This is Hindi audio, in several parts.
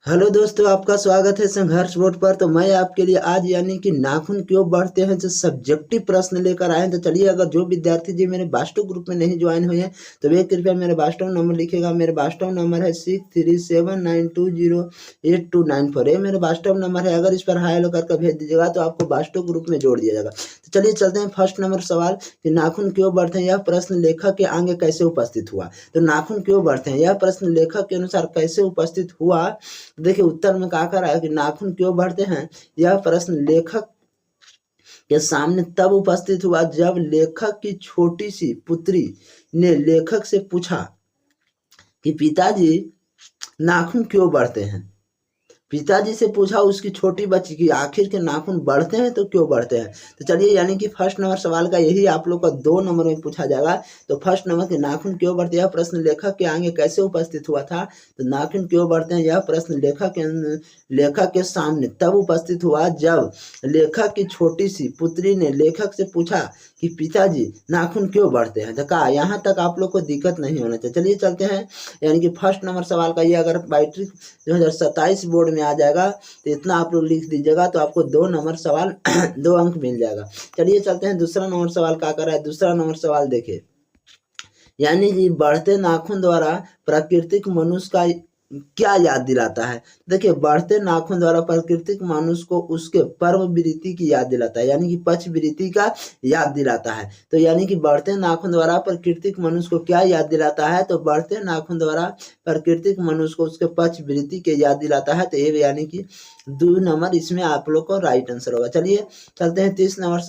हेलो दोस्तों, आपका स्वागत है संघर्ष बोर्ड पर। तो मैं आपके लिए आज यानी कि नाखून क्यों बढ़ते हैं जो सब्जेक्टिव प्रश्न लेकर आए हैं। तो चलिए, अगर जो विद्यार्थी जी मेरे वाट्सएप ग्रुप में नहीं ज्वाइन हुए हैं तो वे कृपया मेरे वाट्सएप नंबर लिखेगा। मेरे वाट्सएप नंबर है 6379208294। ये मेरे वाट्सएप नंबर है। अगर इस पर हाई हेलो करके भेज दीजिएगा तो आपको वाट्सएप ग्रुप में जोड़ दिया जाएगा। तो चलिए चलते हैं फर्स्ट नंबर सवाल कि नाखून क्यों बढ़ते हैं। यह प्रश्न लेखक के आगे कैसे उपस्थित हुआ। तो नाखून क्यों बढ़ते हैं, यह प्रश्न लेखक के अनुसार कैसे उपस्थित हुआ। देखिए उत्तर में कहा रहा है कि नाखून क्यों बढ़ते हैं। यह प्रश्न लेखक के सामने तब उपस्थित हुआ जब लेखक की छोटी सी पुत्री ने लेखक से पूछा कि पिताजी नाखून क्यों बढ़ते हैं। पिताजी से पूछा उसकी छोटी बच्ची की आखिर के नाखून बढ़ते हैं तो क्यों बढ़ते हैं। तो चलिए, यानी कि फर्स्ट नंबर सवाल का यही आप लोग का 2 नंबर में पूछा जाएगा। तो फर्स्ट नंबर के नाखून क्यों बढ़ते हैं, यह प्रश्न लेखक के आगे कैसे उपस्थित हुआ था। तो नाखून क्यों बढ़ते हैं यह प्रश्न लेखक के सामने तब उपस्थित हुआ जब लेखक की छोटी सी पुत्री ने लेखक से पूछा कि पिताजी नाखून क्यों बढ़ते हैं। तो कहा यहाँ तक आप लोग को दिक्कत नहीं होना चाहिए। चलिए चलते हैं, यानी कि फर्स्ट नंबर सवाल का ये अगर मैट्रिक 2027 बोर्ड में आ जाएगा तो इतना आप लोग लिख दीजिएगा तो आपको 2 नंबर सवाल 2 अंक मिल जाएगा। चलिए चलते हैं, दूसरा नंबर सवाल क्या कर रहा है। दूसरा नंबर सवाल देखिए, यानी कि बढ़ते नाखून द्वारा प्राकृतिक मनुष्य का क्या याद दिलाता है। देखिए, बढ़ते नाखून द्वारा प्राकृतिक मनुष्य को उसके पर्व वृत्ति की याद दिलाता है, यानी कि पक्ष वृत्ति का याद दिलाता है। तो यानी कि बढ़ते नाखून द्वारा प्राकृतिक मनुष्य को क्या याद दिलाता है। तो बढ़ते नाखून द्वारा प्राकृतिक मनुष्य को उसके पक्ष वृत्ति के याद दिलाता है। तो ये यानी कि 2 नंबर इसमें आप लोग को राइट आंसर होगा। चलिए चलते हैं तीसरा नंबर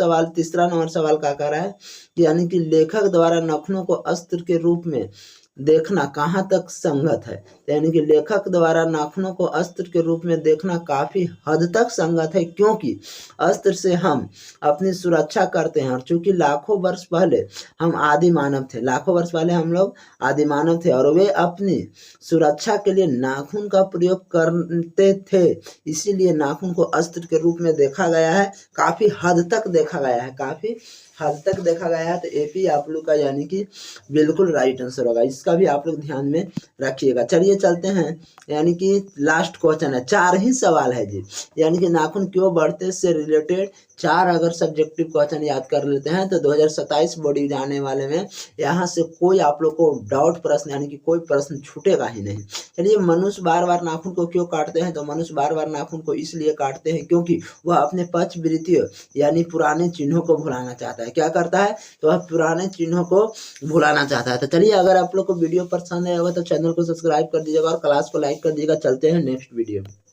सवाल क्या कह रहा है, यानी कि लेखक द्वारा नाखूनों को अस्त्र के रूप में देखना कहाँ तक संगत है। यानी कि लेखक द्वारा नाखूनों को अस्त्र के रूप में देखना काफी हद तक संगत है, क्योंकि अस्त्र से हम अपनी सुरक्षा करते हैं। और चूंकि लाखों वर्ष पहले हम आदि मानव थे, लाखों वर्ष पहले हम लोग आदि मानव थे और वे अपनी सुरक्षा के लिए नाखून का प्रयोग करते थे। इसीलिए नाखून को अस्त्र के रूप में देखा गया है, काफी हद तक देखा गया है, काफी हद तक देखा गया है। तो एपी आप लोग का यानी कि बिल्कुल राइट आंसर होगा। इसका भी आप लोग ध्यान में रखिएगा। चलिए चलते हैं, यानी कि लास्ट क्वेश्चन है, 4 ही सवाल है जी। यानी कि नाखून क्यों बढ़ते से रिलेटेड 4 अगर सब्जेक्टिव क्वेश्चन याद कर लेते हैं तो 2027 बोर्ड आने वाले में यहाँ से कोई आप लोग को डाउट प्रश्न यानी कि कोई प्रश्न छूटेगा ही नहीं। चलिए, मनुष्य बार बार नाखून को क्यों काटते हैं। तो मनुष्य बार बार नाखून को इसलिए काटते हैं क्योंकि वह अपने पक्ष वृत्ति यानी पुराने चिन्हों को भुलाना चाहता है। क्या करता है, तो वह पुराने चिन्हों को भुलाना चाहता है। तो चलिए, अगर आप लोग को वीडियो पसंद आया होगा तो चैनल को सब्सक्राइब कर दीजिएगा और क्लास को लाइक कर दीजिएगा। चलते हैं नेक्स्ट वीडियो में।